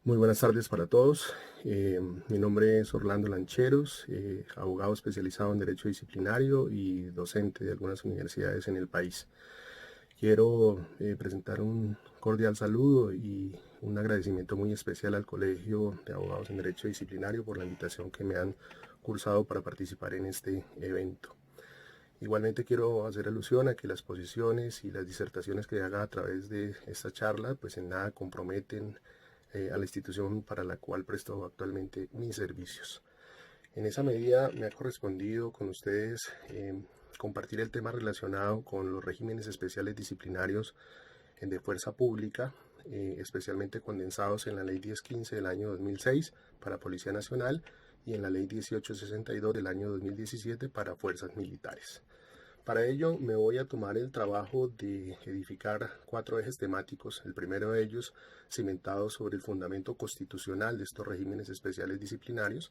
Muy buenas tardes para todos. Mi nombre es Orlando Lancheros, abogado especializado en Derecho Disciplinario y docente de algunas universidades en el país. Quiero presentar un cordial saludo y un agradecimiento muy especial al Colegio de Abogados en Derecho Disciplinario por la invitación que me han cursado para participar en este evento. Igualmente quiero hacer alusión a que las posiciones y las disertaciones que haga a través de esta charla pues en nada comprometen a la institución para la cual presto actualmente mis servicios. En esa medida me ha correspondido con ustedes compartir el tema relacionado con los regímenes especiales disciplinarios de fuerza pública, especialmente condensados en la Ley 1015 del año 2006 para Policía Nacional y en la Ley 1862 del año 2017 para Fuerzas Militares. Para ello me voy a tomar el trabajo de edificar 4 ejes temáticos. El primero de ellos cimentado sobre el fundamento constitucional de estos regímenes especiales disciplinarios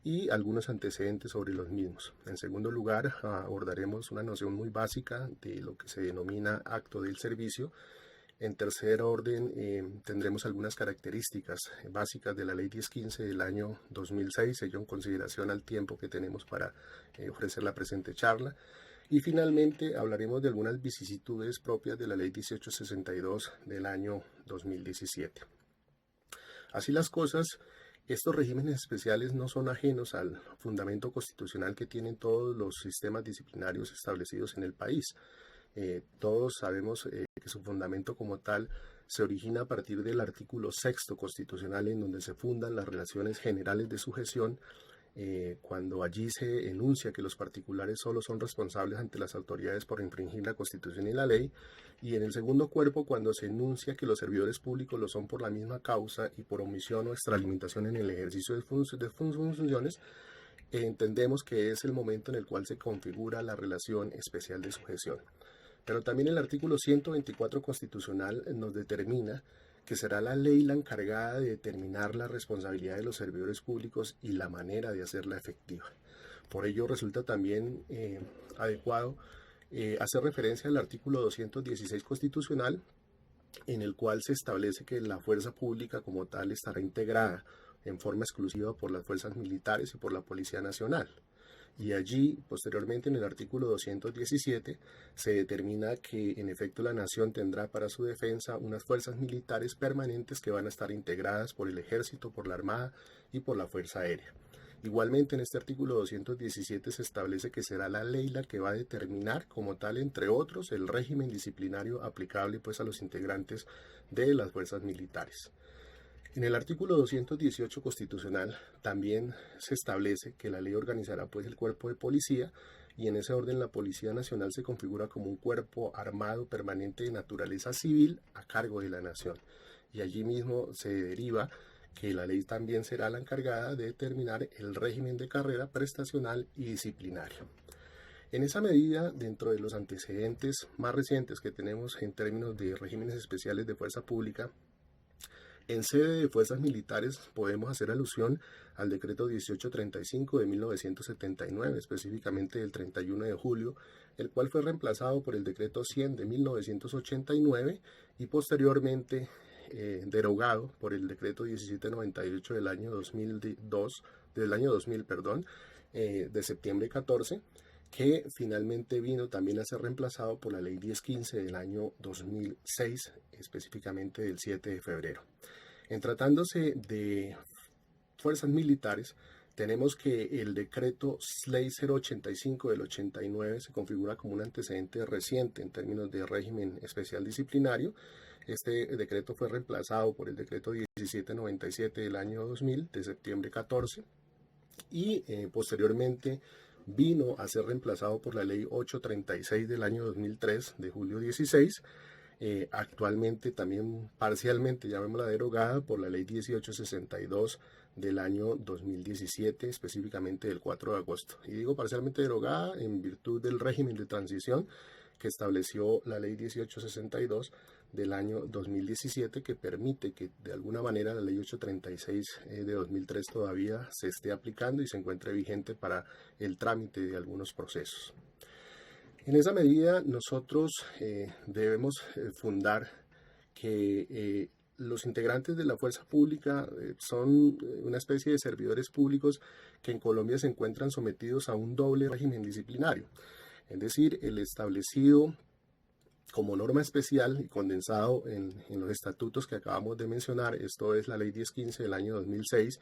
y algunos antecedentes sobre los mismos. En segundo lugar, abordaremos una noción muy básica de lo que se denomina acto del servicio. En tercer orden, tendremos algunas características básicas de la Ley 1015 del año 2006, ello en consideración al tiempo que tenemos para ofrecer la presente charla. Y finalmente hablaremos de algunas vicisitudes propias de la Ley 1862 del año 2017. Así las cosas, estos regímenes especiales no son ajenos al fundamento constitucional que tienen todos los sistemas disciplinarios establecidos en el país. Todos sabemos que su fundamento como tal se origina a partir del artículo 6º constitucional, en donde se fundan las relaciones generales de sujeción, cuando allí se enuncia que los particulares solo son responsables ante las autoridades por infringir la Constitución y la ley, y en el segundo cuerpo cuando se enuncia que los servidores públicos lo son por la misma causa y por omisión o extralimitación en el ejercicio de funciones. Entendemos que es el momento en el cual se configura la relación especial de sujeción. Pero también el artículo 124 constitucional nos determina que será la ley la encargada de determinar la responsabilidad de los servidores públicos y la manera de hacerla efectiva. Por ello resulta también adecuado hacer referencia al artículo 216 constitucional, en el cual se establece que la fuerza pública como tal estará integrada en forma exclusiva por las fuerzas militares y por la Policía Nacional. Y allí, posteriormente, en el artículo 217, se determina que en efecto la nación tendrá para su defensa unas fuerzas militares permanentes que van a estar integradas por el ejército, por la armada y por la fuerza aérea. Igualmente en este artículo 217 se establece que será la ley la que va a determinar como tal, entre otros, el régimen disciplinario aplicable pues a los integrantes de las fuerzas militares. En el artículo 218 constitucional también se establece que la ley organizará pues el cuerpo de policía, y en ese orden la Policía Nacional se configura como un cuerpo armado permanente de naturaleza civil a cargo de la nación. Y allí mismo se deriva que la ley también será la encargada de determinar el régimen de carrera prestacional y disciplinario. En esa medida, dentro de los antecedentes más recientes que tenemos en términos de regímenes especiales de fuerza pública, en sede de fuerzas militares podemos hacer alusión al decreto 1835 de 1979, específicamente del 31 de julio, el cual fue reemplazado por el decreto 100 de 1989 y posteriormente derogado por el decreto 1798 del año 2002, de septiembre 14, que finalmente vino también a ser reemplazado por la ley 1015 del año 2006, específicamente del 7 de febrero. En tratándose de fuerzas militares, tenemos que el decreto Ley 085 del 89 se configura como un antecedente reciente en términos de régimen especial disciplinario. Este decreto fue reemplazado por el decreto 1797 del año 2000, de septiembre 14, y posteriormente vino a ser reemplazado por la ley 836 del año 2003, de julio 16, actualmente también parcialmente, llamémosla derogada, por la ley 1862 del año 2017, específicamente del 4 de agosto. Y digo parcialmente derogada en virtud del régimen de transición que estableció la ley 1862 del año 2017, que permite que de alguna manera la ley 836 de 2003 todavía se esté aplicando y se encuentre vigente para el trámite de algunos procesos. En esa medida nosotros debemos fundar que los integrantes de la fuerza pública son una especie de servidores públicos que en Colombia se encuentran sometidos a un doble régimen disciplinario, es decir, el establecido como norma especial y condensado en los estatutos que acabamos de mencionar. Esto es la Ley 1015 del año 2006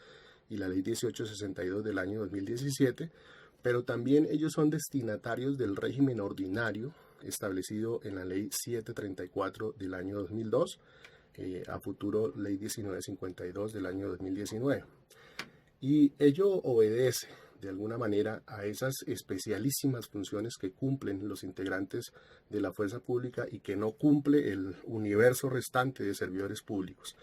y la Ley 1862 del año 2017, pero también ellos son destinatarios del régimen ordinario establecido en la Ley 734 del año 2002, a futuro Ley 1952 del año 2019. Y ello obedece de alguna manera a esas especialísimas funciones que cumplen los integrantes de la fuerza pública y que no cumple el universo restante de servidores públicos.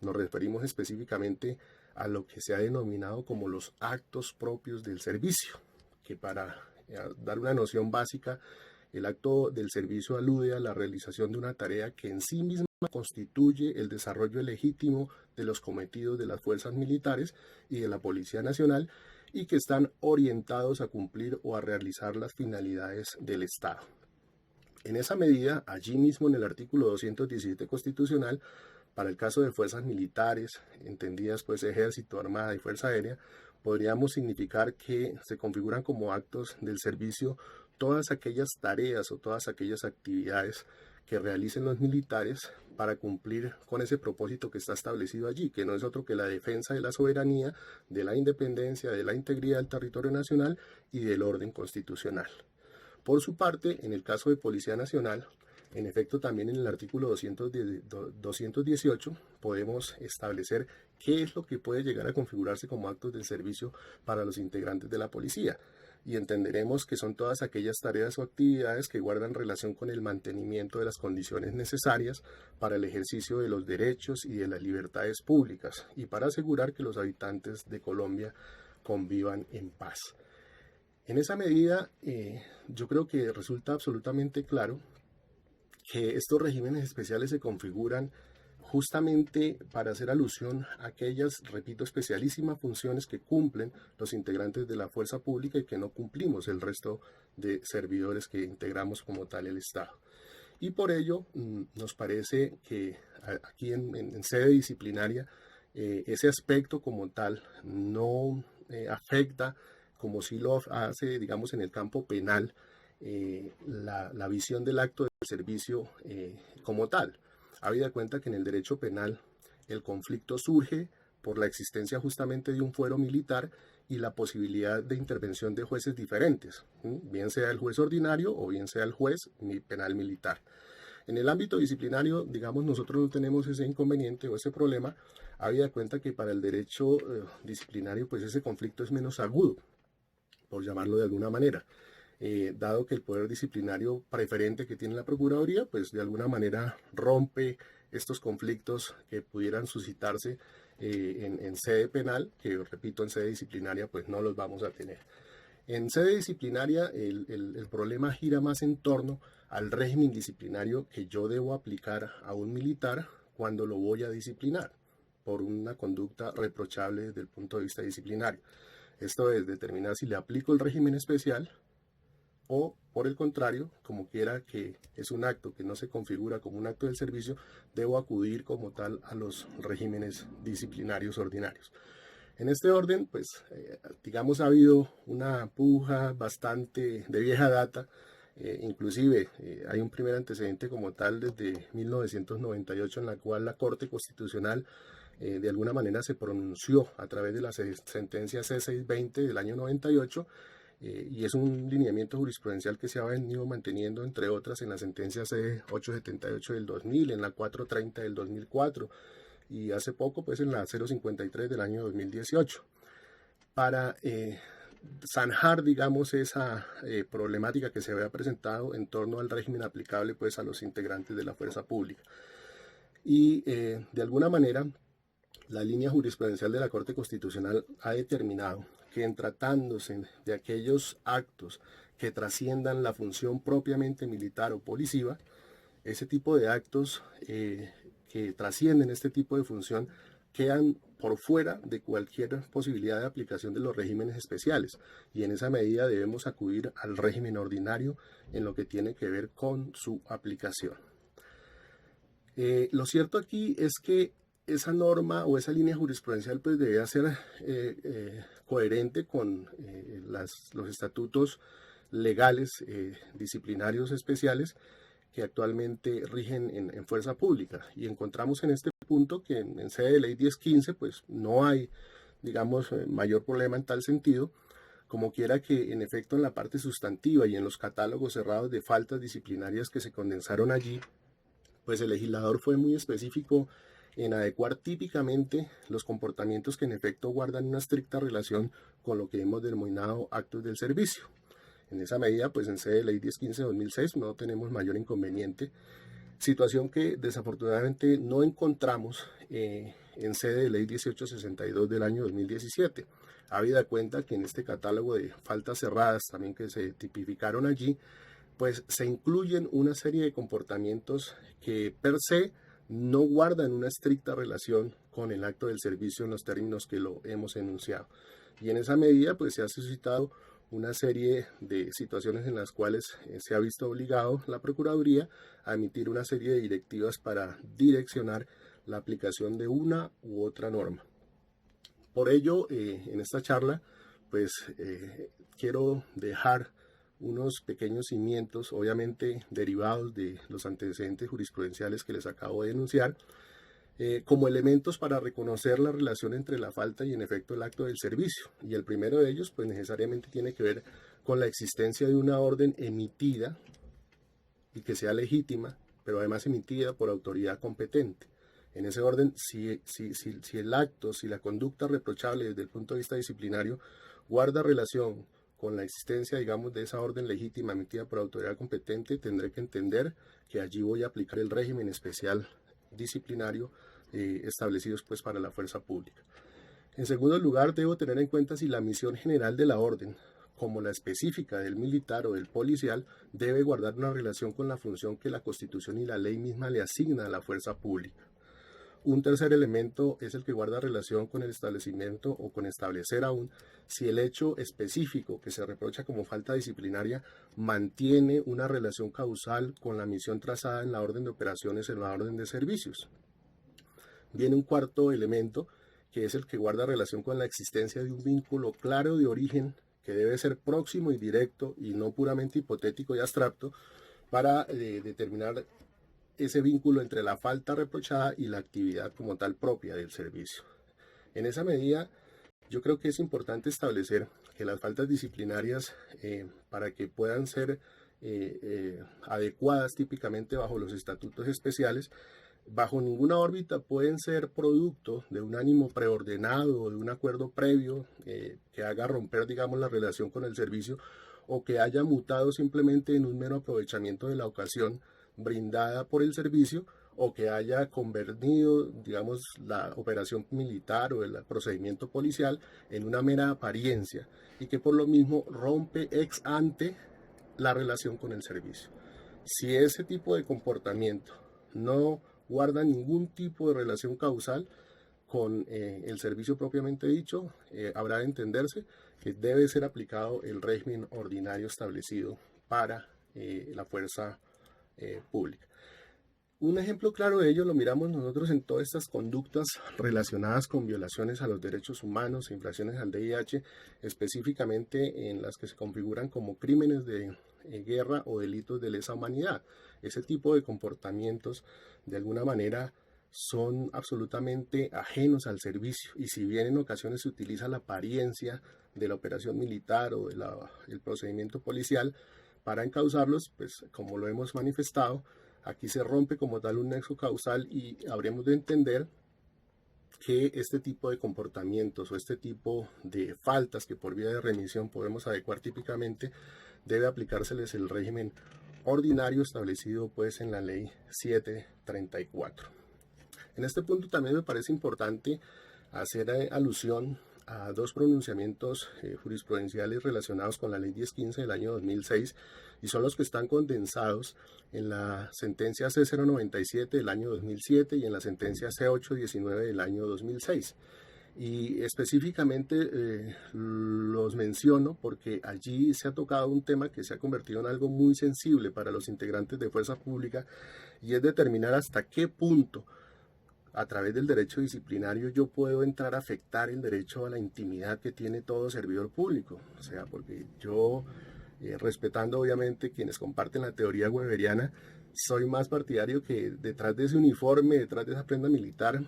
Nos referimos específicamente a lo que se ha denominado como los actos propios del servicio, que para dar una noción básica, el acto del servicio alude a la realización de una tarea que en sí misma constituye el desarrollo legítimo de los cometidos de las fuerzas militares y de la Policía Nacional y que están orientados a cumplir o a realizar las finalidades del Estado. En esa medida, allí mismo en el artículo 217 constitucional, para el caso de fuerzas militares, entendidas pues ejército, armada y fuerza aérea, podríamos significar que se configuran como actos del servicio todas aquellas tareas o todas aquellas actividades que realicen los militares para cumplir con ese propósito que está establecido allí, que no es otro que la defensa de la soberanía, de la independencia, de la integridad del territorio nacional y del orden constitucional. Por su parte, en el caso de Policía Nacional, en efecto también en el artículo 218 podemos establecer qué es lo que puede llegar a configurarse como actos del servicio para los integrantes de la policía. Y entenderemos que son todas aquellas tareas o actividades que guardan relación con el mantenimiento de las condiciones necesarias para el ejercicio de los derechos y de las libertades públicas y para asegurar que los habitantes de Colombia convivan en paz. En esa medida, yo creo que resulta absolutamente claro que estos regímenes especiales se configuran justamente para hacer alusión a aquellas, repito, especialísimas funciones que cumplen los integrantes de la fuerza pública y que no cumplimos el resto de servidores que integramos como tal el Estado. Y por ello nos parece que aquí en sede disciplinaria ese aspecto como tal no afecta como si lo hace, digamos, en el campo penal, la visión del acto de servicio como tal. Habida cuenta que en el derecho penal el conflicto surge por la existencia justamente de un fuero militar y la posibilidad de intervención de jueces diferentes, bien sea el juez ordinario o bien sea el juez penal militar. En el ámbito disciplinario, digamos, nosotros no tenemos ese inconveniente o ese problema, habida cuenta que para el derecho disciplinario, pues ese conflicto es menos agudo, por llamarlo de alguna manera. Dado que el poder disciplinario preferente que tiene la Procuraduría, pues de alguna manera rompe estos conflictos que pudieran suscitarse en sede penal, que repito, en sede disciplinaria pues no los vamos a tener. En sede disciplinaria el problema gira más en torno al régimen disciplinario que yo debo aplicar a un militar cuando lo voy a disciplinar por una conducta reprochable desde el punto de vista disciplinario. Esto es determinar si le aplico el régimen especial o, por el contrario, como quiera que es un acto que no se configura como un acto del servicio, debo acudir como tal a los regímenes disciplinarios ordinarios. En este orden, pues, digamos, ha habido una puja bastante de vieja data, inclusive hay un primer antecedente como tal desde 1998 en la cual la Corte Constitucional de alguna manera se pronunció a través de la sentencia C620 del año 98, y es un lineamiento jurisprudencial que se ha venido manteniendo, entre otras, en la sentencia C878 del 2000, en la 430 del 2004 y hace poco pues en la 053 del año 2018. Para zanjar, digamos, esa problemática que se había presentado en torno al régimen aplicable pues a los integrantes de la fuerza pública. Y de alguna manera la línea jurisprudencial de la Corte Constitucional ha determinado que en tratándose de aquellos actos que trasciendan la función propiamente militar o policiva, ese tipo de actos que trascienden este tipo de función quedan por fuera de cualquier posibilidad de aplicación de los regímenes especiales y en esa medida debemos acudir al régimen ordinario en lo que tiene que ver con su aplicación. Lo cierto aquí es que esa norma o esa línea jurisprudencial pues debe ser coherente con los estatutos legales disciplinarios especiales que actualmente rigen en fuerza pública. Y encontramos en este punto que en sede de ley 1015 pues no hay, digamos, mayor problema en tal sentido, como quiera que en efecto en la parte sustantiva y en los catálogos cerrados de faltas disciplinarias que se condensaron allí, pues el legislador fue muy específico en adecuar típicamente los comportamientos que en efecto guardan una estricta relación con lo que hemos denominado actos del servicio. En esa medida, pues en sede de ley 1015-2006 no tenemos mayor inconveniente, situación que desafortunadamente no encontramos en sede de ley 1862 del año 2017. Habida cuenta que en este catálogo de faltas cerradas también que se tipificaron allí, pues se incluyen una serie de comportamientos que per se no guardan una estricta relación con el acto del servicio en los términos que lo hemos enunciado. Y en esa medida, pues se ha suscitado una serie de situaciones en las cuales se ha visto obligado la Procuraduría a emitir una serie de directivas para direccionar la aplicación de una u otra norma. Por ello, en esta charla, pues quiero dejar unos pequeños cimientos, obviamente derivados de los antecedentes jurisprudenciales que les acabo de enunciar, como elementos para reconocer la relación entre la falta y en efecto el acto del servicio. Y el primero de ellos, pues necesariamente tiene que ver con la existencia de una orden emitida y que sea legítima, pero además emitida por autoridad competente. En ese orden, si el acto, si la conducta reprochable desde el punto de vista disciplinario guarda relación con la existencia, digamos, de esa orden legítima emitida por autoridad competente, tendré que entender que allí voy a aplicar el régimen especial disciplinario establecidos pues para la fuerza pública. En segundo lugar, debo tener en cuenta si la misión general de la orden, como la específica del militar o del policial, debe guardar una relación con la función que la Constitución y la ley misma le asigna a la fuerza pública. Un tercer elemento es el que guarda relación con el establecimiento o con establecer aún si el hecho específico que se reprocha como falta disciplinaria mantiene una relación causal con la misión trazada en la orden de operaciones en la orden de servicios. Viene un cuarto elemento que es el que guarda relación con la existencia de un vínculo claro de origen que debe ser próximo y directo y no puramente hipotético y abstracto para determinar ese vínculo entre la falta reprochada y la actividad como tal propia del servicio. En esa medida, yo creo que es importante establecer que las faltas disciplinarias, para que puedan ser adecuadas típicamente bajo los estatutos especiales, bajo ninguna órbita pueden ser producto de un ánimo preordenado o de un acuerdo previo que haga romper, digamos, la relación con el servicio o que haya mutado simplemente en un mero aprovechamiento de la ocasión brindada por el servicio o que haya convertido, digamos, la operación militar o el procedimiento policial en una mera apariencia y que por lo mismo rompe ex ante la relación con el servicio. Si ese tipo de comportamiento no guarda ningún tipo de relación causal con el servicio propiamente dicho, habrá de entenderse que debe ser aplicado el régimen ordinario establecido para la fuerza pública. Un ejemplo claro de ello lo miramos nosotros en todas estas conductas relacionadas con violaciones a los derechos humanos, infracciones al VIH, específicamente en las que se configuran como crímenes de guerra o delitos de lesa humanidad. Ese tipo de comportamientos, de alguna manera, son absolutamente ajenos al servicio y si bien en ocasiones se utiliza la apariencia de la operación militar o del procedimiento policial para encauzarlos, pues como lo hemos manifestado, aquí se rompe como tal un nexo causal y habríamos de entender que este tipo de comportamientos o este tipo de faltas que por vía de remisión podemos adecuar típicamente, debe aplicárseles el régimen ordinario establecido pues en la ley 734. En este punto también me parece importante hacer alusión a dos pronunciamientos jurisprudenciales relacionados con la ley 1015 del año 2006 y son los que están condensados en la sentencia C097 del año 2007 y en la sentencia C819 del año 2006. Y específicamente los menciono porque allí se ha tocado un tema que se ha convertido en algo muy sensible para los integrantes de fuerza pública y es determinar hasta qué punto a través del derecho disciplinario yo puedo entrar a afectar el derecho a la intimidad que tiene todo servidor público. O sea, porque yo, respetando obviamente quienes comparten la teoría weberiana, soy más partidario que detrás de ese uniforme, detrás de esa prenda militar,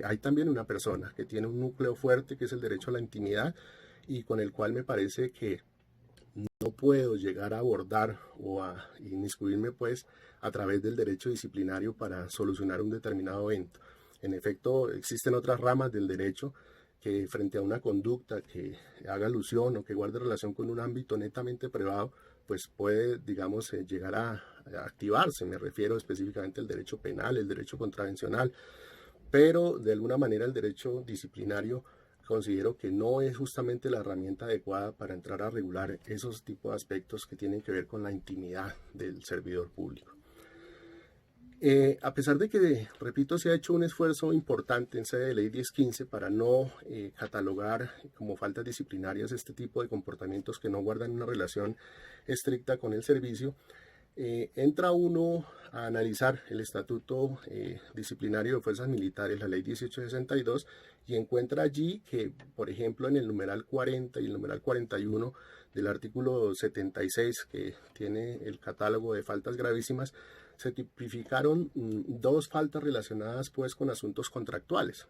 hay también una persona que tiene un núcleo fuerte que es el derecho a la intimidad y con el cual me parece que no puedo llegar a abordar o a inmiscuirme pues a través del derecho disciplinario para solucionar un determinado evento. En efecto, existen otras ramas del derecho que frente a una conducta que haga alusión o que guarde relación con un ámbito netamente privado, pues puede, digamos, llegar a activarse. Me refiero específicamente al derecho penal, el derecho contravencional, pero de alguna manera el derecho disciplinario considero que no es justamente la herramienta adecuada para entrar a regular esos tipos de aspectos que tienen que ver con la intimidad del servidor público. A pesar de que, repito, se ha hecho un esfuerzo importante en sede de ley 1015 para no catalogar como faltas disciplinarias este tipo de comportamientos que no guardan una relación estricta con el servicio, entra uno a analizar el estatuto disciplinario de fuerzas militares, la ley 1862, y encuentra allí que, por ejemplo, en el numeral 40 y el numeral 41 del artículo 76, que tiene el catálogo de faltas gravísimas, se tipificaron dos faltas relacionadas pues con asuntos contractuales,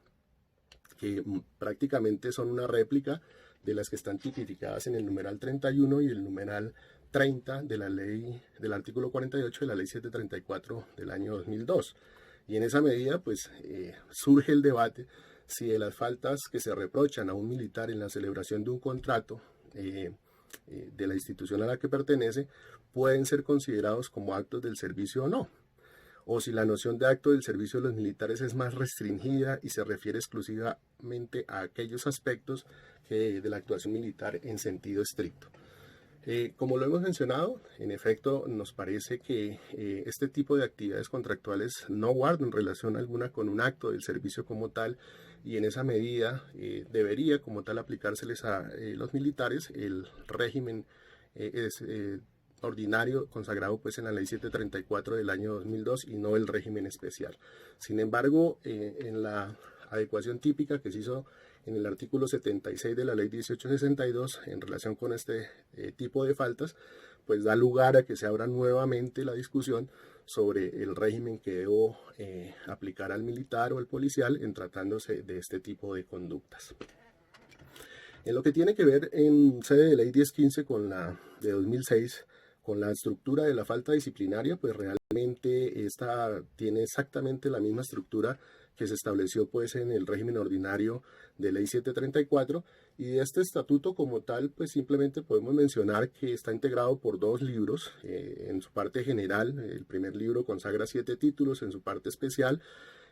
que prácticamente son una réplica de las que están tipificadas en el numeral 31 y el numeral 30 de la ley del artículo 48 de la ley 734 del año 2002. Y en esa medida pues surge el debate si de las faltas que se reprochan a un militar en la celebración de un contrato de la institución a la que pertenece pueden ser considerados como actos del servicio o no, o si la noción de acto del servicio de los militares es más restringida y se refiere exclusivamente a aquellos aspectos de la actuación militar en sentido estricto. Como lo hemos mencionado, en efecto nos parece que este tipo de actividades contractuales no guardan relación alguna con un acto del servicio como tal, y en esa medida debería como tal aplicárseles a los militares el régimen ordinario consagrado pues en la ley 734 del año 2002 y no el régimen especial. Sin embargo, en la adecuación típica que se hizo en el artículo 76 de la ley 1862 en relación con este tipo de faltas, pues da lugar a que se abra nuevamente la discusión sobre el régimen que debo aplicar al militar o al policial en tratándose de este tipo de conductas. En lo que tiene que ver en sede de ley 1015 con la de 2006, con la estructura de la falta disciplinaria, pues realmente esta tiene exactamente la misma estructura que se estableció pues en el régimen ordinario de ley 734, y de este estatuto como tal pues simplemente podemos mencionar que está integrado por dos libros. En su parte general, el primer libro consagra 7 títulos, en su parte especial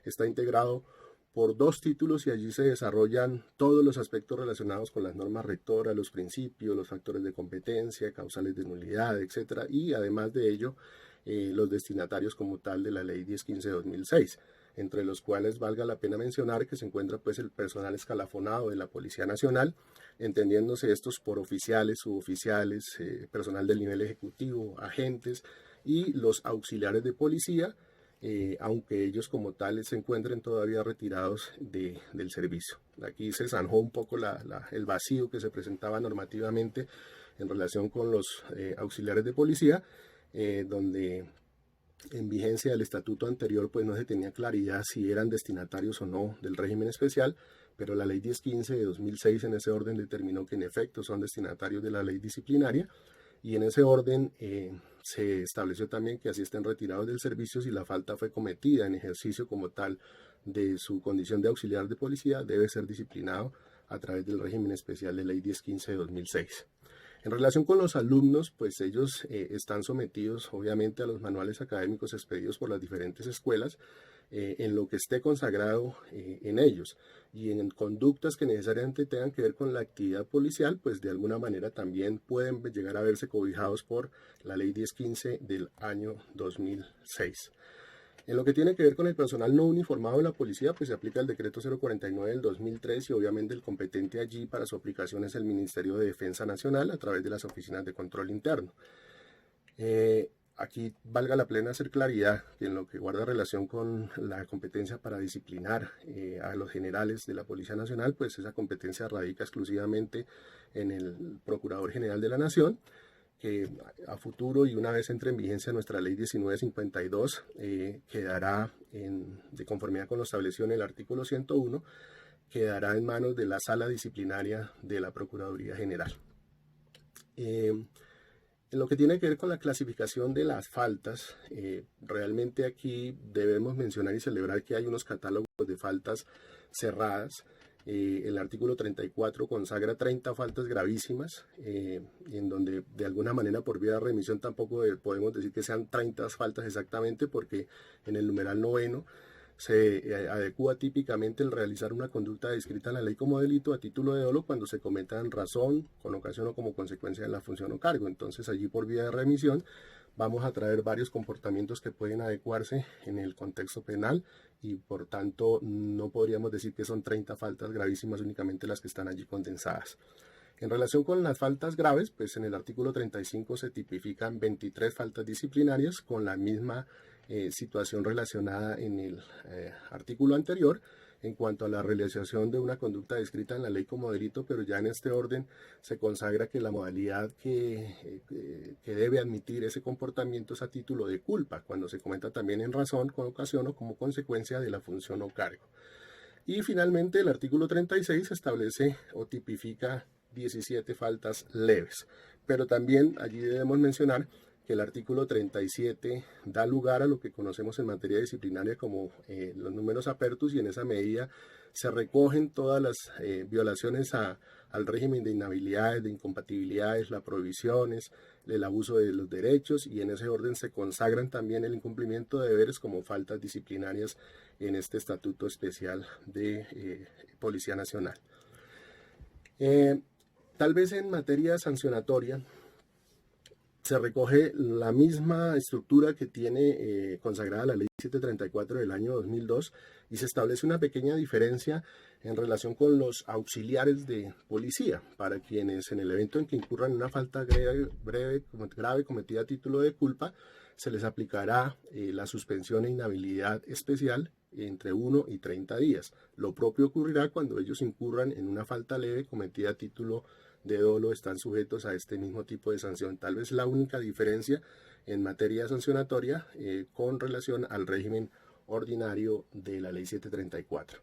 está integrado por 2 títulos y allí se desarrollan todos los aspectos relacionados con las normas rectoras, los principios, los factores de competencia, causales de nulidad, etcétera, y además de ello los destinatarios como tal de la ley 1015-2006, entre los cuales valga la pena mencionar que se encuentra pues el personal escalafonado de la Policía Nacional, entendiéndose estos por oficiales, suboficiales, personal del nivel ejecutivo, agentes y los auxiliares de policía, aunque ellos como tales se encuentren todavía retirados del servicio. Aquí se zanjó un poco el vacío que se presentaba normativamente en relación con los auxiliares de policía, donde en vigencia del estatuto anterior pues no se tenía claridad si eran destinatarios o no del régimen especial, pero la ley 1015 de 2006 en ese orden determinó que en efecto son destinatarios de la ley disciplinaria, y en ese orden se estableció también que así estén retirados del servicio si la falta fue cometida en ejercicio como tal de su condición de auxiliar de policía, debe ser disciplinado a través del régimen especial de ley 1015 de 2006. En relación con los alumnos, pues ellos están sometidos obviamente a los manuales académicos expedidos por las diferentes escuelas, en lo que esté consagrado en ellos, y en conductas que necesariamente tengan que ver con la actividad policial, pues de alguna manera también pueden llegar a verse cobijados por la ley 1015 del año 2006. En lo que tiene que ver con el personal no uniformado de la policía, pues se aplica el decreto 049 del 2003, y obviamente el competente allí para su aplicación es el Ministerio de Defensa Nacional a través de las oficinas de control interno. Aquí valga la pena hacer claridad que en lo que guarda relación con la competencia para disciplinar a los generales de la Policía Nacional, pues esa competencia radica exclusivamente en el Procurador General de la Nación, que a futuro y una vez entre en vigencia nuestra ley 1952, quedará de conformidad con lo establecido en el artículo 101, quedará en manos de la Sala Disciplinaria de la Procuraduría General. En lo que tiene que ver con la clasificación de las faltas, realmente aquí debemos mencionar y celebrar que hay unos catálogos de faltas cerradas. El artículo 34 consagra 30 faltas gravísimas, en donde de alguna manera por vía de remisión tampoco podemos decir que sean 30 faltas exactamente, porque en el numeral noveno se adecúa típicamente el realizar una conducta descrita en la ley como delito a título de dolo cuando se cometa en razón, con ocasión o como consecuencia de la función o cargo. Entonces allí por vía de remisión vamos a traer varios comportamientos que pueden adecuarse en el contexto penal y por tanto no podríamos decir que son 30 faltas gravísimas únicamente las que están allí condensadas. En relación con las faltas graves, pues en el artículo 35 se tipifican 23 faltas disciplinarias con la misma situación relacionada en el artículo anterior en cuanto a la realización de una conducta descrita en la ley como delito, pero ya en este orden se consagra que la modalidad que debe admitir ese comportamiento es a título de culpa, cuando se cometa también en razón, con ocasión o como consecuencia de la función o cargo. Y finalmente el artículo 36 establece o tipifica 17 faltas leves, pero también allí debemos mencionar que el artículo 37 da lugar a lo que conocemos en materia disciplinaria como los números apertus, y en esa medida se recogen todas las violaciones al régimen de inhabilidades, de incompatibilidades, las prohibiciones, el abuso de los derechos, y en ese orden se consagran también el incumplimiento de deberes como faltas disciplinarias en este estatuto especial de Policía Nacional. Tal vez en materia sancionatoria se recoge la misma estructura que tiene consagrada la ley 734 del año 2002 y se establece una pequeña diferencia en relación con los auxiliares de policía, para quienes en el evento en que incurran en una falta grave cometida a título de culpa, se les aplicará la suspensión e inhabilidad especial entre 1 y 30 días. Lo propio ocurrirá cuando ellos incurran en una falta leve cometida a título de dolo, están sujetos a este mismo tipo de sanción. Tal vez la única diferencia en materia sancionatoria con relación al régimen ordinario de la ley 734.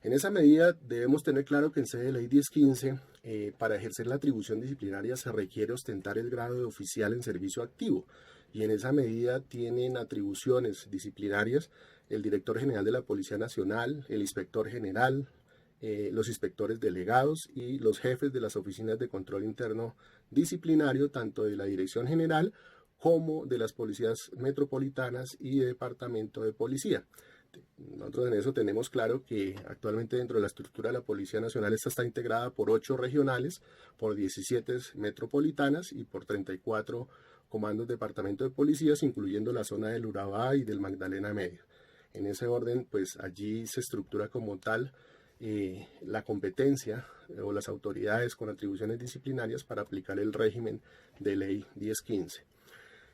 En esa medida debemos tener claro que en sede de ley 1015, para ejercer la atribución disciplinaria se requiere ostentar el grado de oficial en servicio activo, y en esa medida tienen atribuciones disciplinarias el director general de la Policía Nacional, el inspector general, los inspectores delegados y los jefes de las oficinas de control interno disciplinario, tanto de la Dirección General como de las policías metropolitanas y de departamento de policía. Nosotros en eso tenemos claro que actualmente dentro de la estructura de la Policía Nacional esta está integrada por 8 regionales, por 17 metropolitanas y por 34 comandos de departamento de policías, incluyendo la zona del Urabá y del Magdalena Medio. En ese orden, pues allí se estructura como tal la competencia o las autoridades con atribuciones disciplinarias para aplicar el régimen de ley 1015.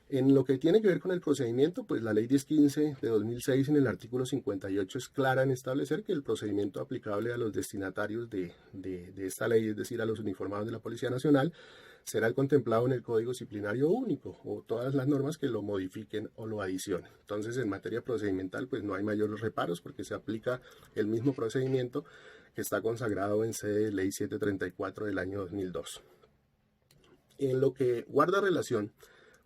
En lo que tiene que ver con el procedimiento, pues la ley 1015 de 2006 en el artículo 58 es clara en establecer que el procedimiento aplicable a los destinatarios de esta ley, es decir, a los uniformados de la Policía Nacional, será el contemplado en el Código Disciplinario Único o todas las normas que lo modifiquen o lo adicionen. Entonces, en materia procedimental, pues no hay mayores reparos porque se aplica el mismo procedimiento que está consagrado en sede de ley 734 del año 2002. En lo que guarda relación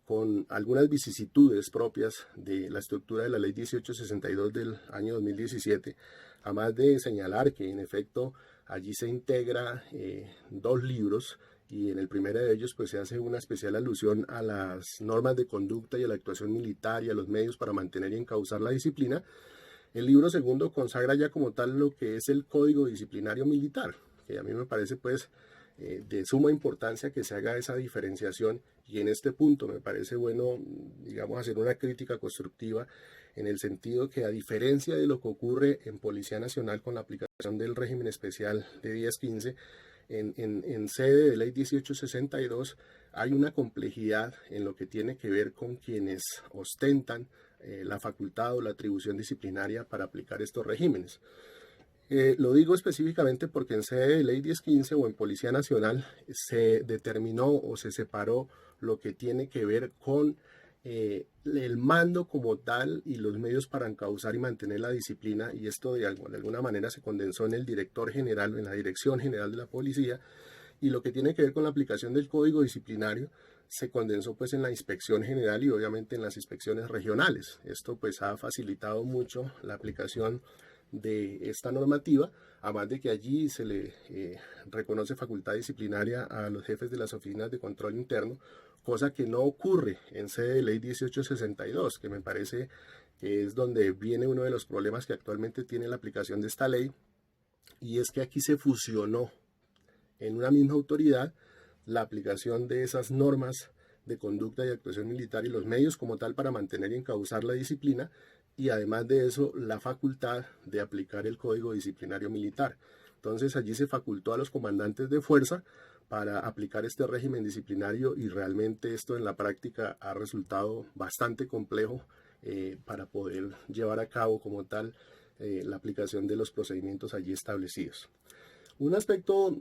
con algunas vicisitudes propias de la estructura de la ley 1862 del año 2017, además de señalar que en efecto allí se integra 2 libros, y en el primero de ellos pues se hace una especial alusión a las normas de conducta y a la actuación militar y a los medios para mantener y encauzar la disciplina. El libro segundo consagra ya como tal lo que es el Código Disciplinario Militar, que a mí me parece pues de suma importancia que se haga esa diferenciación, y en este punto me parece bueno, digamos, hacer una crítica constructiva en el sentido que, a diferencia de lo que ocurre en Policía Nacional con la aplicación del régimen especial de 1015, en sede de ley 1862 hay una complejidad en lo que tiene que ver con quienes ostentan la facultad o la atribución disciplinaria para aplicar estos regímenes. Lo digo específicamente porque en sede de ley 1015 o en Policía Nacional se determinó o se separó lo que tiene que ver con el mando como tal y los medios para encauzar y mantener la disciplina, y esto de alguna manera se condensó en el director general, en la Dirección General de la Policía, y lo que tiene que ver con la aplicación del Código Disciplinario se condensó pues en la inspección general y obviamente en las inspecciones regionales. Esto pues ha facilitado mucho la aplicación de esta normativa, además de que allí se le reconoce facultad disciplinaria a los jefes de las oficinas de control interno, cosa que no ocurre en sede de ley 1862, que me parece que es donde viene uno de los problemas que actualmente tiene la aplicación de esta ley, y es que aquí se fusionó en una misma autoridad la aplicación de esas normas de conducta y actuación militar y los medios como tal para mantener y encauzar la disciplina, y además de eso la facultad de aplicar el Código Disciplinario Militar. Entonces allí se facultó a los comandantes de fuerza para aplicar este régimen disciplinario, y realmente esto en la práctica ha resultado bastante complejo para poder llevar a cabo como tal la aplicación de los procedimientos allí establecidos. Un aspecto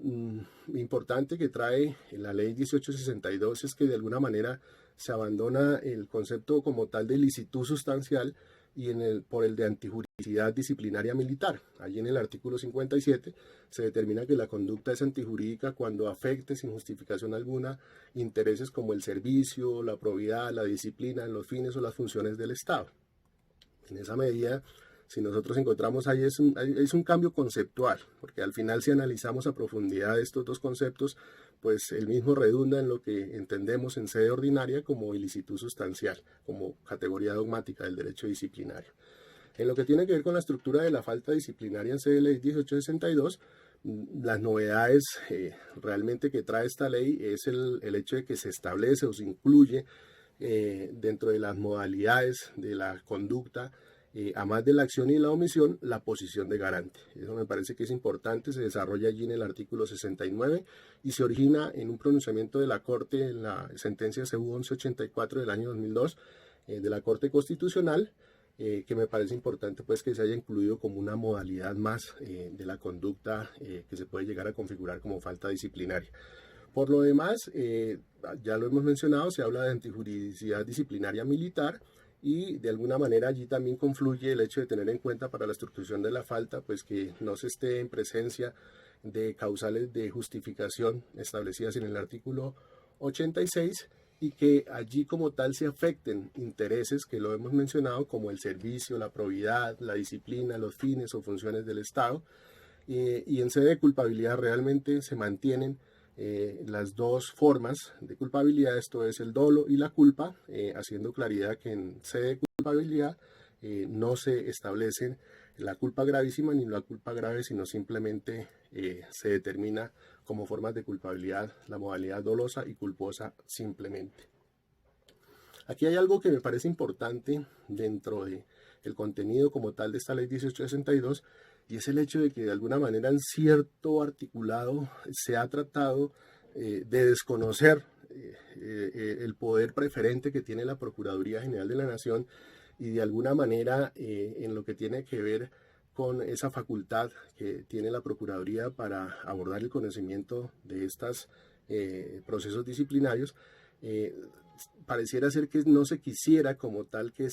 importante que trae la ley 1862 es que de alguna manera se abandona el concepto como tal de licitud sustancial y por el de antijuridicidad disciplinaria militar. Allí en el artículo 57 se determina que la conducta es antijurídica cuando afecte sin justificación alguna intereses como el servicio, la probidad, la disciplina, los fines o las funciones del Estado. En esa medida, si nosotros encontramos ahí es un cambio conceptual, porque al final si analizamos a profundidad estos dos conceptos, pues el mismo redunda en lo que entendemos en sede ordinaria como ilicitud sustancial, como categoría dogmática del derecho disciplinario. En lo que tiene que ver con la estructura de la falta disciplinaria en sede de ley 1862, las novedades realmente que trae esta ley es el hecho de que se establece o se incluye dentro de las modalidades de la conducta, a más de la acción y la omisión, la posición de garante. Eso me parece que es importante, se desarrolla allí en el artículo 69 y se origina en un pronunciamiento de la Corte en la sentencia CU 1184 del año 2002 de la Corte Constitucional, que me parece importante pues que se haya incluido como una modalidad más de la conducta que se puede llegar a configurar como falta disciplinaria. Por lo demás, ya lo hemos mencionado, se habla de antijuridicidad disciplinaria militar, y de alguna manera allí también confluye el hecho de tener en cuenta para la estructuración de la falta, pues que no se esté en presencia de causales de justificación establecidas en el artículo 86, y que allí como tal se afecten intereses que lo hemos mencionado como el servicio, la probidad, la disciplina, los fines o funciones del Estado, y en sede de culpabilidad realmente se mantienen las dos formas de culpabilidad, esto es el dolo y la culpa, haciendo claridad que en sede de culpabilidad no se establecen la culpa gravísima ni la culpa grave, sino simplemente se determina como formas de culpabilidad la modalidad dolosa y culposa simplemente. Aquí hay algo que me parece importante dentro del contenido como tal de esta ley 1862, y es el hecho de que de alguna manera en cierto articulado se ha tratado de desconocer el poder preferente que tiene la Procuraduría General de la Nación, y de alguna manera en lo que tiene que ver con esa facultad que tiene la Procuraduría para abordar el conocimiento de estos procesos disciplinarios, pareciera ser que no se quisiera como tal que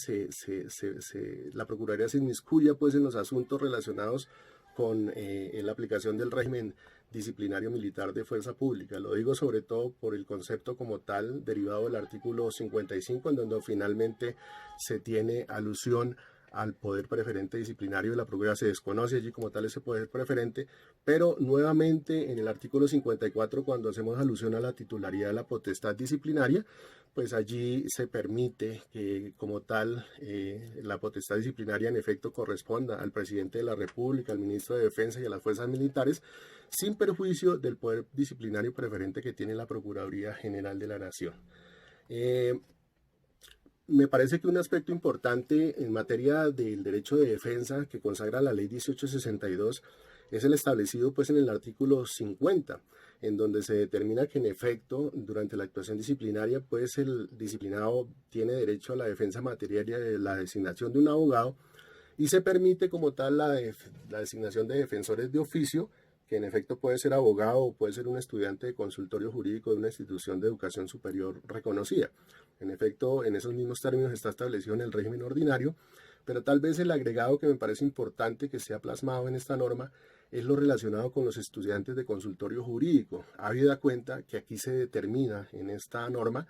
la Procuraduría se inmiscuya pues en los asuntos relacionados con la aplicación del régimen disciplinario militar de fuerza pública. Lo digo sobre todo por el concepto como tal derivado del artículo 55, en donde finalmente se tiene alusión al poder preferente disciplinario de la Procuraduría. Se desconoce allí como tal ese poder preferente, pero nuevamente en el artículo 54, cuando hacemos alusión a la titularidad de la potestad disciplinaria, pues allí se permite que como tal la potestad disciplinaria en efecto corresponda al presidente de la República, al ministro de Defensa y a las fuerzas militares, sin perjuicio del poder disciplinario preferente que tiene la Procuraduría General de la Nación. Me parece que un aspecto importante en materia del derecho de defensa que consagra la ley 1862 es el establecido pues en el artículo 50, en donde se determina que en efecto durante la actuación disciplinaria pues el disciplinado tiene derecho a la defensa material de la designación de un abogado y se permite como tal la designación de defensores de oficio, que en efecto puede ser abogado o puede ser un estudiante de consultorio jurídico de una institución de educación superior reconocida. En efecto, en esos mismos términos está establecido en el régimen ordinario, pero tal vez el agregado que me parece importante que sea plasmado en esta norma es lo relacionado con los estudiantes de consultorio jurídico. Habida cuenta que aquí se determina en esta norma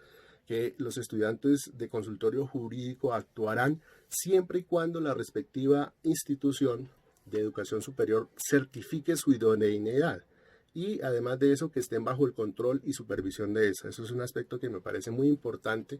que los estudiantes de consultorio jurídico actuarán siempre y cuando la respectiva institución de educación superior certifique su idoneidad y además de eso que estén bajo el control y supervisión de esa. Eso es un aspecto que me parece muy importante,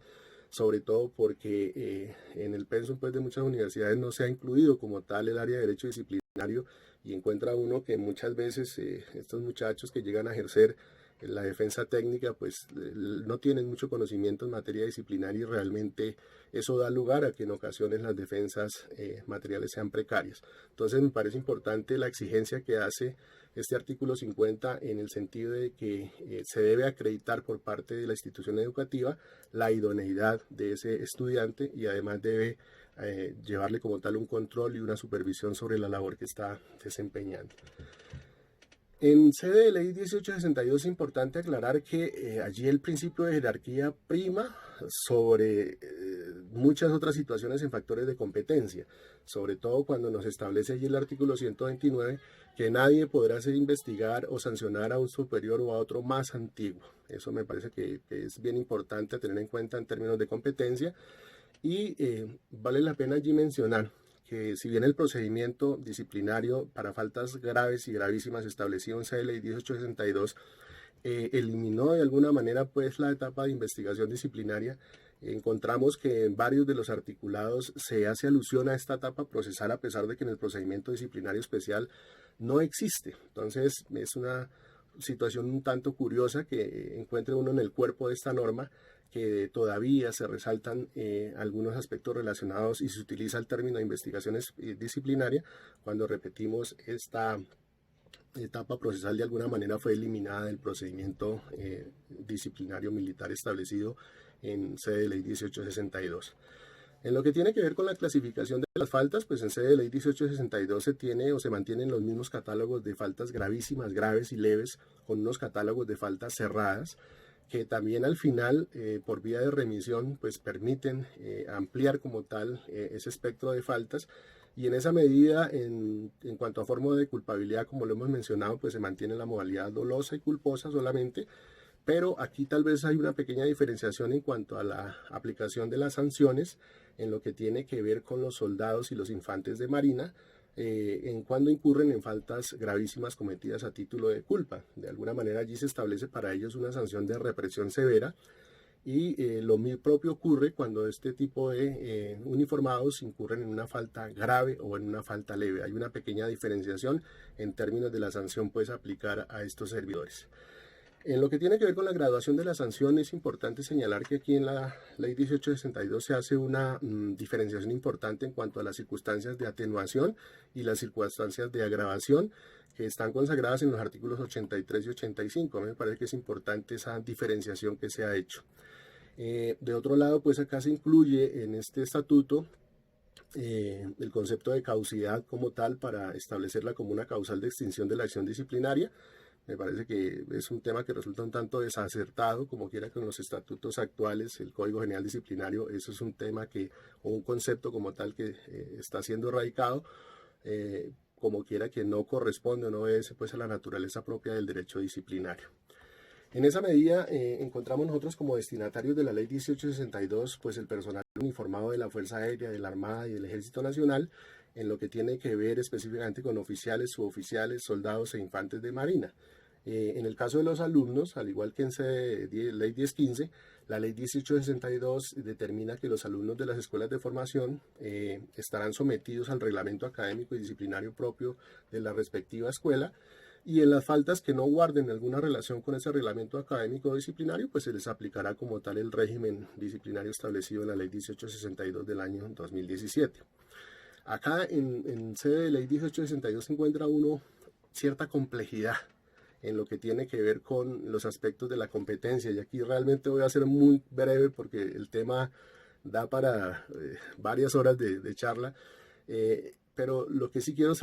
sobre todo porque en el pensum pues, de muchas universidades no se ha incluido como tal el área de derecho disciplinario y encuentra uno que muchas veces estos muchachos que llegan a ejercer la defensa técnica pues no tienen mucho conocimiento en materia disciplinaria y realmente eso da lugar a que en ocasiones las defensas materiales sean precarias. Entonces me parece importante la exigencia que hace este artículo 50 en el sentido de que se debe acreditar por parte de la institución educativa la idoneidad de ese estudiante y además debe llevarle como tal un control y una supervisión sobre la labor que está desempeñando. En sede de ley 1862 es importante aclarar que allí el principio de jerarquía prima sobre muchas otras situaciones en factores de competencia, sobre todo cuando nos establece allí el artículo 129 que nadie podrá hacer investigar o sancionar a un superior o a otro más antiguo. Eso me parece que es bien importante tener en cuenta en términos de competencia y vale la pena allí mencionar que si bien el procedimiento disciplinario para faltas graves y gravísimas establecido en esa ley 1862 eliminó de alguna manera pues la etapa de investigación disciplinaria, encontramos que en varios de los articulados se hace alusión a esta etapa procesal a pesar de que en el procedimiento disciplinario especial no existe. Entonces es una situación un tanto curiosa que encuentre uno en el cuerpo de esta norma que todavía se resaltan algunos aspectos relacionados y se utiliza el término de investigación disciplinaria cuando repetimos esta etapa procesal de alguna manera fue eliminada del procedimiento disciplinario militar establecido en sede de ley 1862. En lo que tiene que ver con la clasificación de las faltas, pues en sede de ley 1862 se tiene o se mantienen los mismos catálogos de faltas gravísimas, graves y leves, con unos catálogos de faltas cerradas, que también al final, por vía de remisión, pues permiten ampliar como tal ese espectro de faltas. Y en esa medida, en cuanto a forma de culpabilidad, como lo hemos mencionado, pues se mantiene la modalidad dolosa y culposa solamente, pero aquí tal vez hay una pequeña diferenciación en cuanto a la aplicación de las sanciones en lo que tiene que ver con los soldados y los infantes de marina, en cuando incurren en faltas gravísimas cometidas a título de culpa. De alguna manera allí se establece para ellos una sanción de represión severa y lo propio ocurre cuando este tipo de uniformados incurren en una falta grave o en una falta leve. Hay una pequeña diferenciación en términos de la sanción pues aplicar a estos servidores. En lo que tiene que ver con la graduación de la sanción, es importante señalar que aquí en la ley 1862 se hace una diferenciación importante en cuanto a las circunstancias de atenuación y las circunstancias de agravación que están consagradas en los artículos 83 y 85. A mí me parece que es importante esa diferenciación que se ha hecho. De otro lado, pues acá se incluye en este estatuto el concepto de caducidad como tal para establecerla como una causal de extinción de la acción disciplinaria. Me parece que es un tema que resulta un tanto desacertado, como quiera con los estatutos actuales, el Código General Disciplinario, eso es un tema que, o un concepto como tal que está siendo erradicado, como quiera que no corresponde o no obedece pues a la naturaleza propia del derecho disciplinario. En esa medida encontramos nosotros como destinatarios de la ley 1862 pues el personal uniformado de la Fuerza Aérea, de la Armada y del Ejército Nacional en lo que tiene que ver específicamente con oficiales, suboficiales, soldados e infantes de marina. En el caso de los alumnos, al igual que en ley 1015, la ley 1862 determina que los alumnos de las escuelas de formación estarán sometidos al reglamento académico y disciplinario propio de la respectiva escuela, y en las faltas que no guarden alguna relación con ese reglamento académico o disciplinario, pues se les aplicará como tal el régimen disciplinario establecido en la ley 1862 del año 2017. Acá en sede de ley 1862 se encuentra uno cierta complejidad en lo que tiene que ver con los aspectos de la competencia. Y aquí realmente voy a ser muy breve porque el tema da para varias horas de charla. Pero lo que sí quiero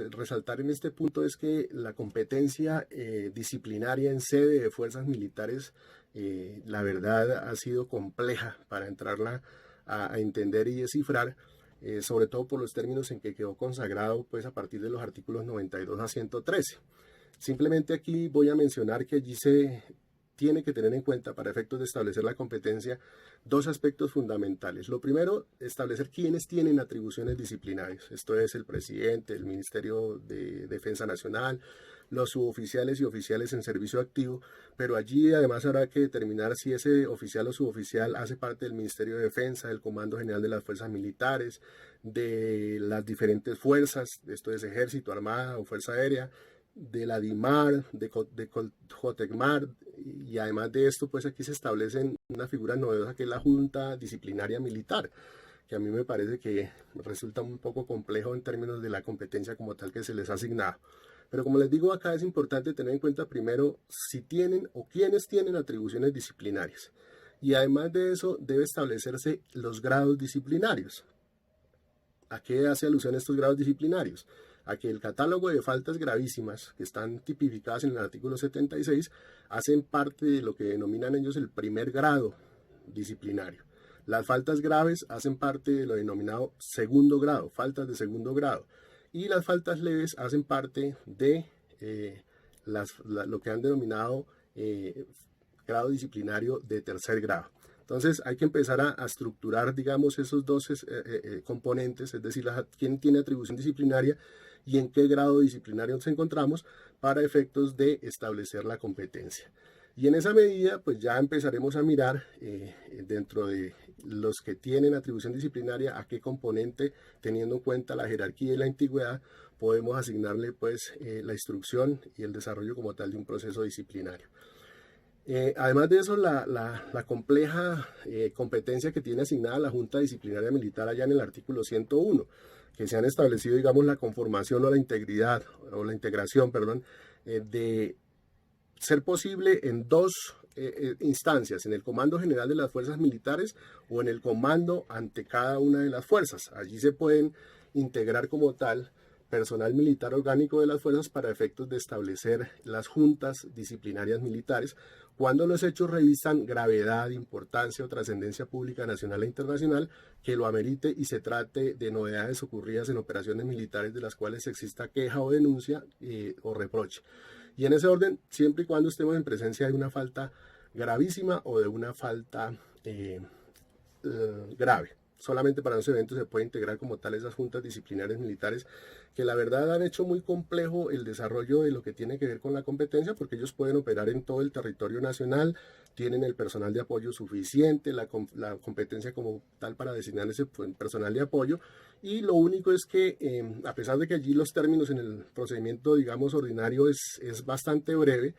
resaltar en este punto es que la competencia disciplinaria en sede de fuerzas militares, la verdad, ha sido compleja para entrarla a entender y descifrar, sobre todo por los términos en que quedó consagrado pues, a partir de los artículos 92 a 113. Simplemente aquí voy a mencionar que allí se tiene que tener en cuenta para efectos de establecer la competencia dos aspectos fundamentales. Lo primero, establecer quiénes tienen atribuciones disciplinarias. Esto es el presidente, el Ministerio de Defensa Nacional, los suboficiales y oficiales en servicio activo, pero allí además habrá que determinar si ese oficial o suboficial hace parte del Ministerio de Defensa, del Comando General de las Fuerzas Militares, de las diferentes fuerzas, esto es Ejército, Armada o Fuerza Aérea, de la DIMAR, de Jotecmar, y además de esto, pues aquí se establecen una figura novedosa que es la Junta Disciplinaria Militar, que a mí me parece que resulta un poco complejo en términos de la competencia como tal que se les ha asignado. Pero como les digo, acá es importante tener en cuenta primero si tienen o quiénes tienen atribuciones disciplinarias. Y además de eso, debe establecerse los grados disciplinarios. ¿A qué hace alusión estos grados disciplinarios? A que el catálogo de faltas gravísimas que están tipificadas en el artículo 76 hacen parte de lo que denominan ellos el primer grado disciplinario. Las faltas graves hacen parte de lo denominado segundo grado, faltas de segundo grado. Y las faltas leves hacen parte de lo que han denominado grado disciplinario de tercer grado. Entonces hay que empezar a estructurar, digamos, esos dos componentes, es decir, quién tiene atribución disciplinaria y en qué grado disciplinario nos encontramos para efectos de establecer la competencia. Y en esa medida, pues ya empezaremos a mirar dentro de los que tienen atribución disciplinaria a qué componente, teniendo en cuenta la jerarquía y la antigüedad, podemos asignarle pues la instrucción y el desarrollo como tal de un proceso disciplinario. Además de eso, la compleja competencia que tiene asignada la Junta Disciplinaria Militar allá en el artículo 101, que se han establecido, digamos, la conformación o la integridad, o la integración, perdón, de ser posible en dos instancias, en el Comando General de las Fuerzas Militares o en el comando ante cada una de las fuerzas. Allí se pueden integrar como tal personal militar orgánico de las fuerzas para efectos de establecer las juntas disciplinarias militares cuando los hechos revisan gravedad, importancia o trascendencia pública nacional e internacional que lo amerite y se trate de novedades ocurridas en operaciones militares de las cuales exista queja o denuncia o reproche. Y en ese orden, siempre y cuando estemos en presencia de una falta gravísima o de una falta grave. Solamente para los eventos se puede integrar como tal esas juntas disciplinarias militares que la verdad han hecho muy complejo el desarrollo de lo que tiene que ver con la competencia porque ellos pueden operar en todo el territorio nacional, tienen el personal de apoyo suficiente, la competencia como tal para designar ese personal de apoyo y lo único es que a pesar de que allí los términos en el procedimiento digamos ordinario es bastante breve,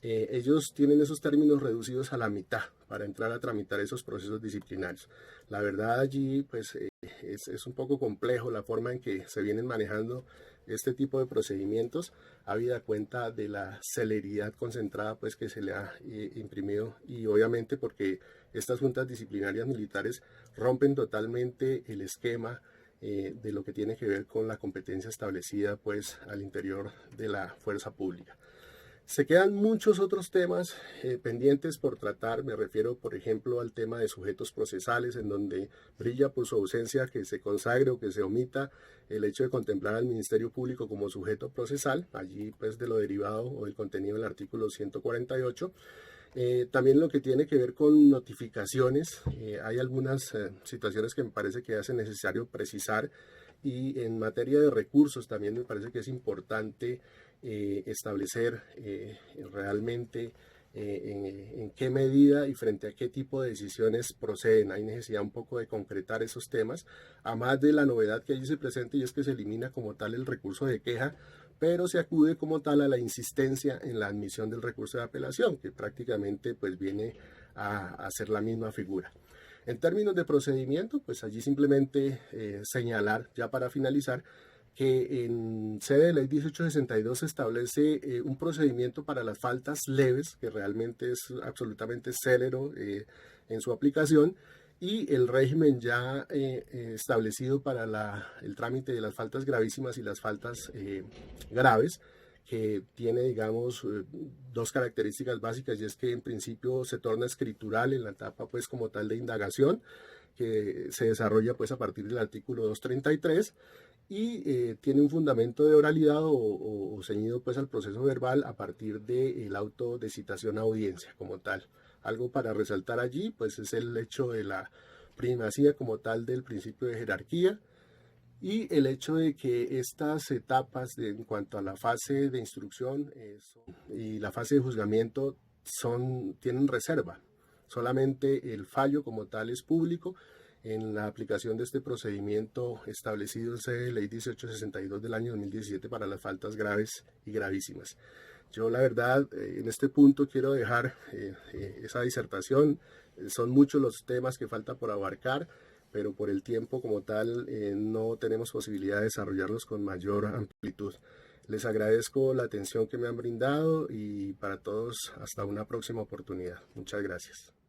ellos tienen esos términos reducidos a la mitad para entrar a tramitar esos procesos disciplinarios. La verdad allí pues es un poco complejo la forma en que se vienen manejando este tipo de procedimientos, habida cuenta de la celeridad concentrada pues que se le ha imprimido y obviamente porque estas juntas disciplinarias militares rompen totalmente el esquema de lo que tiene que ver con la competencia establecida pues al interior de la fuerza pública. Se quedan muchos otros temas pendientes por tratar, me refiero por ejemplo al tema de sujetos procesales, en donde brilla por su ausencia que se consagre o que se omita el hecho de contemplar al Ministerio Público como sujeto procesal, allí pues de lo derivado o el contenido del artículo 148. También lo que tiene que ver con notificaciones, hay algunas situaciones que me parece que hace necesario precisar y en materia de recursos también me parece que es importante establecer realmente en qué medida y frente a qué tipo de decisiones proceden. Hay necesidad un poco de concretar esos temas, a más de la novedad que allí se presenta y es que se elimina como tal el recurso de queja, pero se acude como tal a la insistencia en la admisión del recurso de apelación, que prácticamente pues viene a ser la misma figura. En términos de procedimiento, pues allí simplemente señalar ya para finalizar que en sede de ley 1862 se establece un procedimiento para las faltas leves, que realmente es absolutamente célero en su aplicación, y el régimen ya establecido para el trámite de las faltas gravísimas y las faltas graves, que tiene, digamos, dos características básicas, y es que en principio se torna escritural en la etapa, pues, como tal de indagación, que se desarrolla, pues, a partir del artículo 233, y tiene un fundamento de oralidad o ceñido, pues, al proceso verbal a partir del auto de citación a audiencia como tal. Algo para resaltar allí, pues, es el hecho de la primacía como tal del principio de jerarquía, y el hecho de que estas etapas en cuanto a la fase de instrucción y la fase de juzgamiento tienen reserva. Solamente el fallo como tal es público en la aplicación de este procedimiento establecido en Ley 1862 del año 2017 para las faltas graves y gravísimas. Yo, la verdad, en este punto quiero dejar esa disertación. Son muchos los temas que falta por abarcar, pero por el tiempo como tal no tenemos posibilidad de desarrollarlos con mayor amplitud. Les agradezco la atención que me han brindado, y para todos hasta una próxima oportunidad. Muchas gracias.